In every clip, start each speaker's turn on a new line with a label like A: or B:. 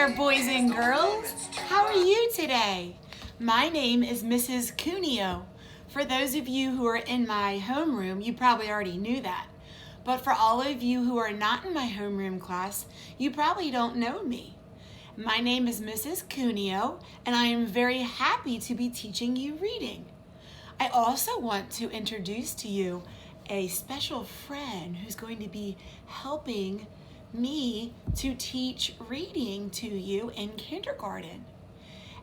A: there, boys and girls. How are you today? My name is Mrs. Cuneo. For those of you who are in my homeroom, you probably already knew that. But for all of you who are not in my homeroom class, you probably don't know me. My name is Mrs. Cuneo, and I am very happy to be teaching you reading. I also want to introduce to you a special friend who's going to be helping me to teach reading to you in kindergarten.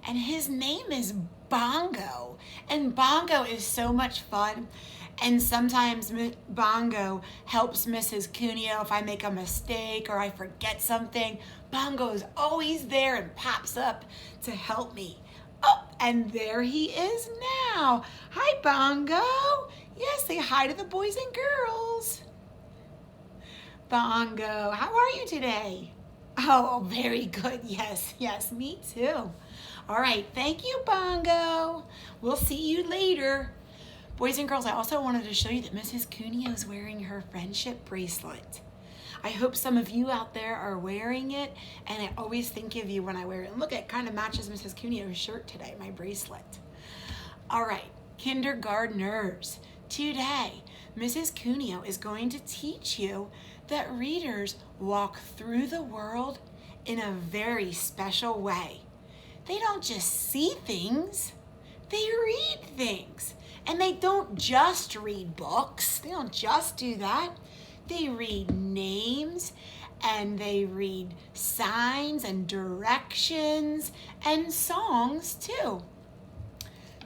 A: And his name is Bongo. And Bongo is so much fun. And sometimes Bongo helps Mrs. Cuneo if I make a mistake or I forget something. Bongo is always there and pops up to help me. Oh, and there he is now. Hi, Bongo. Yes, say hi to the boys and girls. Bongo, how are you today? Oh, very good. Yes, me too. All right, thank you, Bongo. We'll see you later. Boys and girls, I also wanted to show you that Mrs. Cuneo is wearing her friendship bracelet. I hope some of you out there are wearing it, and I always think of you when I wear it. And look, it kind of matches Mrs. Cuneo's shirt today, my bracelet. All right, kindergartners, today, Mrs. Cuneo is going to teach you that readers walk through the world in a very special way. They don't just see things, they read things. And they don't just read books, they don't just do that. They read names and they read signs and directions and songs too.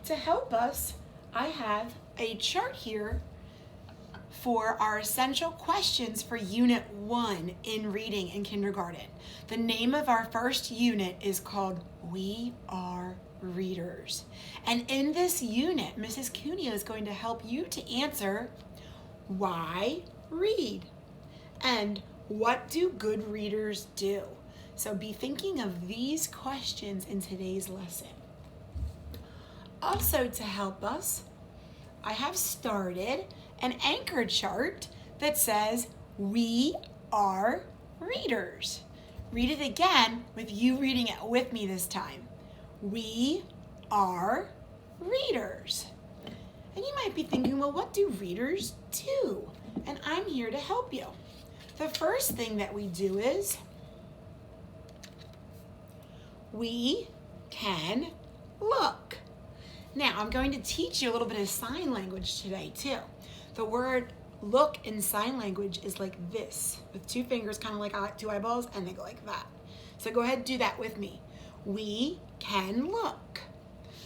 A: To help us, I have a chart here for our essential questions for Unit 1 in reading in kindergarten. The name of our first unit is called We Are Readers. And in this unit, Mrs. Cuneo is going to help you to answer why read and what do good readers do. So be thinking of these questions in today's lesson. Also to help us, I have started an anchor chart that says, We Are Readers. Read it again with you reading it with me this time. We are readers. And you might be thinking, well, what do readers do? And I'm here to help you. The first thing that we do is we can look. Now, I'm going to teach you a little bit of sign language today, too. The word look in sign language is like this, with two fingers, kind of like two eyeballs, and they go like that. So go ahead and do that with me. We can look.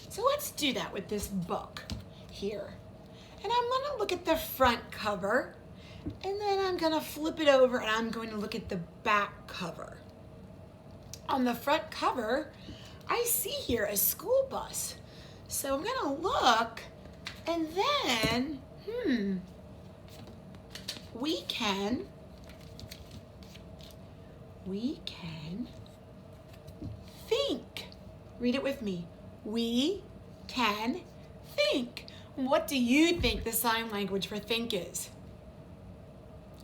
A: So let's do that with this book here. And I'm going to look at the front cover, and then I'm going to flip it over, and I'm going to look at the back cover. On the front cover, I see here a school bus. So I'm going to look, and then, we can think. Read it with me. We can think. What do you think the sign language for think is?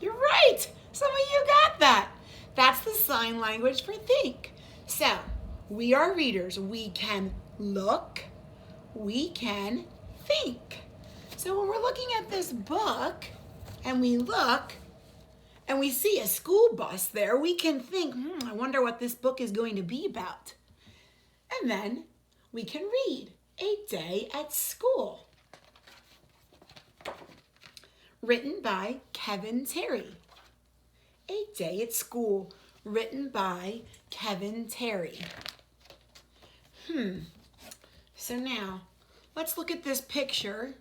A: You're right. Some of you got that. That's the sign language for think. So, we are readers. We can look. We can think. So when we're looking at this book and we look and we see a school bus there, we can think, I wonder what this book is going to be about. And then we can read A Day at School, written by Kevin Terry. A Day at School, written by Kevin Terry. So now, let's look at this picture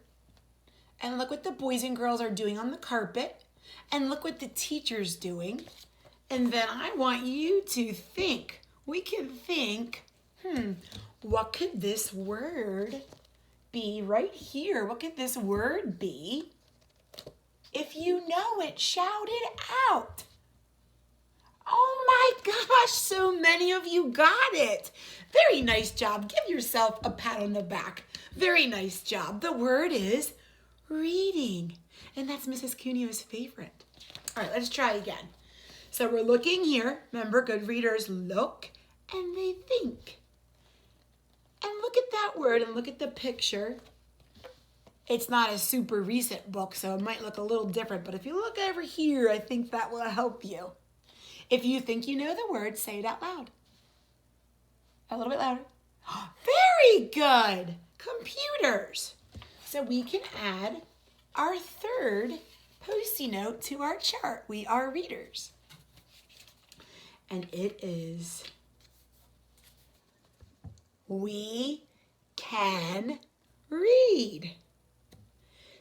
A: and look what the boys and girls are doing on the carpet and look what the teacher's doing. And then I want you to think. We can think, what could this word be right here? What could this word be? If you know it, shout it out. Oh my gosh, so many of you got it. Very nice job. Give yourself a pat on the back. Very nice job. The word is reading. And that's Mrs. Cuneo's favorite. All right, let's try again. So we're looking here. Remember, good readers look and they think. And look at that word and look at the picture. It's not a super recent book, so it might look a little different, but if you look over here, I think that will help you. If you think you know the word, say it out loud. A little bit louder. Very good. Computers. So we can add our third Post-it note to our chart. We are readers. And it is, we can read.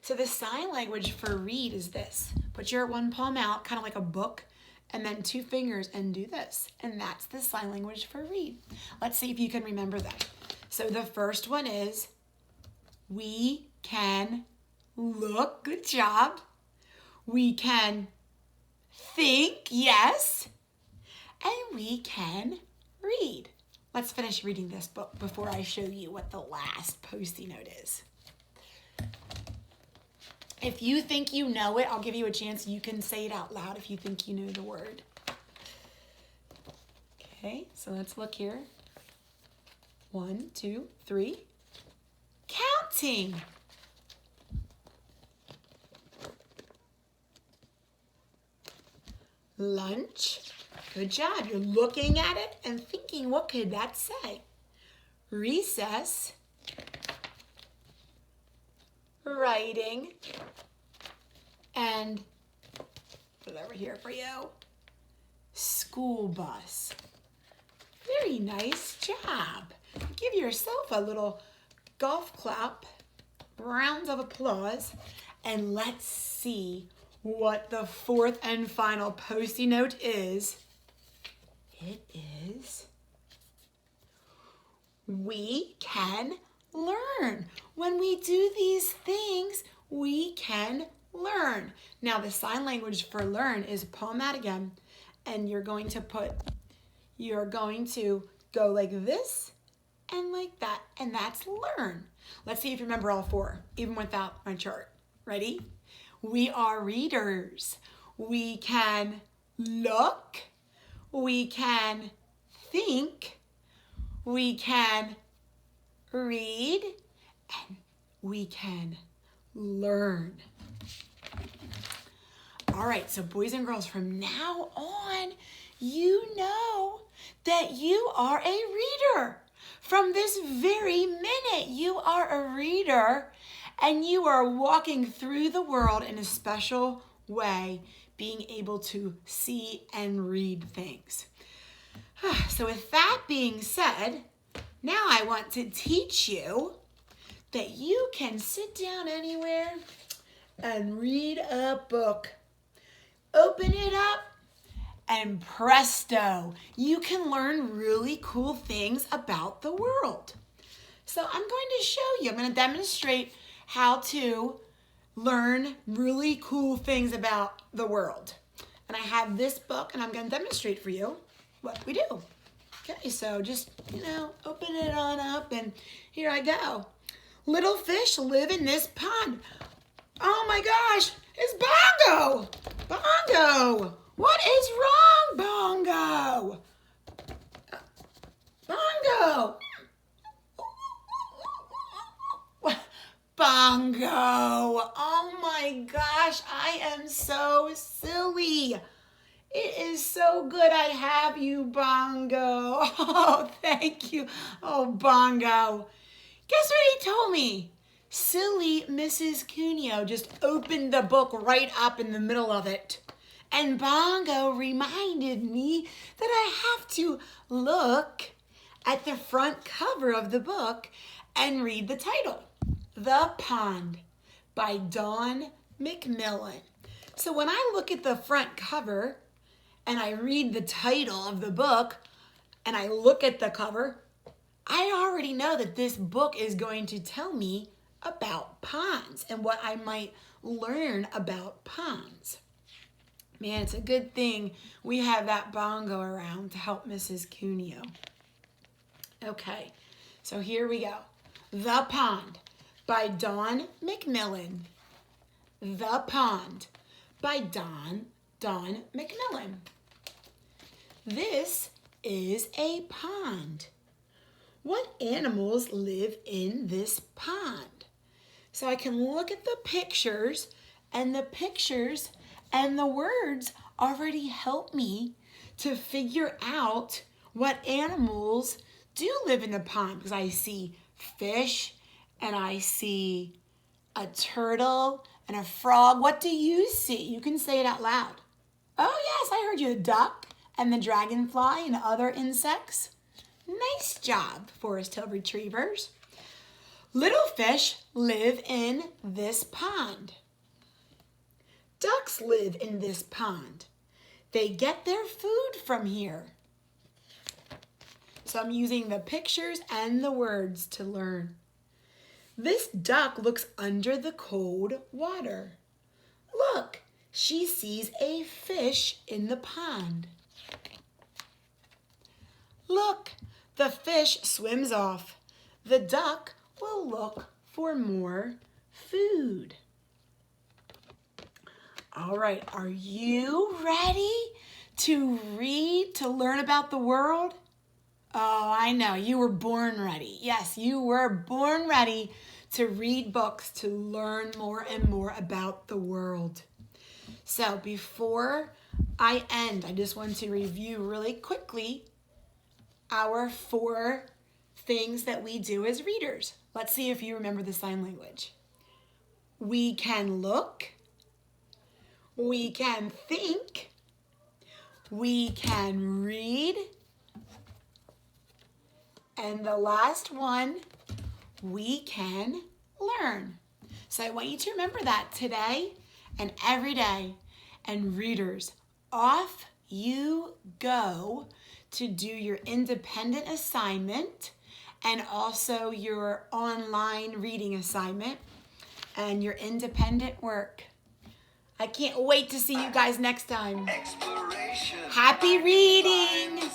A: So the sign language for read is this. Put your one palm out, kind of like a book, and then 2 fingers and do this. And that's the sign language for read. Let's see if you can remember that. So the first one is, we can look. Good job. We can think. Yes. And we can read. Let's finish reading this book before I show you what the last Post-it note is. If you think you know it, I'll give you a chance. You can say it out loud if you think you know the word. Okay, so let's look here. 1, 2, 3. Counting. Lunch. Good job. You're looking at it and thinking, what could that say? Recess. Writing. And put it over here for you. School bus. Very nice job. Give yourself a little golf clap, rounds of applause, and let's see what the fourth and final Post-it note is. It is, we can learn. When we do these things, we can learn. Now the sign language for learn is palm out again, and you're going to go like this and like that, and that's learn. Let's see if you remember all 4, even without my chart. Ready? We are readers. We can look. We can think. We can read. And we can learn. All right, so boys and girls, from now on, you know that you are a reader. From this very minute, you are a reader, and you are walking through the world in a special way, being able to see and read things. So with that being said, now I want to teach you that you can sit down anywhere and read a book. Open it up, and presto, you can learn really cool things about the world. So I'm going to show you, I'm going to demonstrate how to learn really cool things about the world. And I have this book, and I'm going to demonstrate for you what we do. Okay, so just, open it on up, and here I go. Little fish live in this pond. Oh my gosh, it's Bongo! Bongo! What is wrong, Bongo? Bongo! Bongo! Oh my gosh, I am so silly. It is so good I have you, Bongo. Oh, thank you. Oh, Bongo. Guess what he told me? Silly Mrs. Cuneo just opened the book right up in the middle of it. And Bongo reminded me that I have to look at the front cover of the book and read the title. The Pond by Dawn McMillan. So when I look at the front cover and I read the title of the book and I look at the cover, I already know that this book is going to tell me about ponds and what I might learn about ponds. Man, it's a good thing we have that Bongo around to help Mrs. Cuneo. Okay, so here we go. The Pond by Dawn McMillan. The Pond by Dawn McMillan. This is a pond. What animals live in this pond? So I can look at the pictures and the words already help me to figure out what animals do live in the pond, because I see fish and I see a turtle and a frog. What do you see? You can say it out loud. Oh yes, I heard you. A duck and the dragonfly and other insects. Nice job, forest-tailed retrievers. Little fish live in this pond. Ducks live in this pond. They get their food from here. So I'm using the pictures and the words to learn. This duck looks under the cold water. Look, she sees a fish in the pond. Look, the fish swims off. The duck will look for more food. All right, are you ready to read, to learn about the world? Oh, I know, you were born ready. Yes, you were born ready to read books, to learn more and more about the world. So before I end, I just want to review really quickly our 4 things that we do as readers. Let's see if you remember the sign language. We can look. We can think. We can read. And the last one, we can learn. So I want you to remember that today and every day. And readers, off you go to do your independent assignment and also your online reading assignment and your independent work. I can't wait to see you guys next time. Happy reading!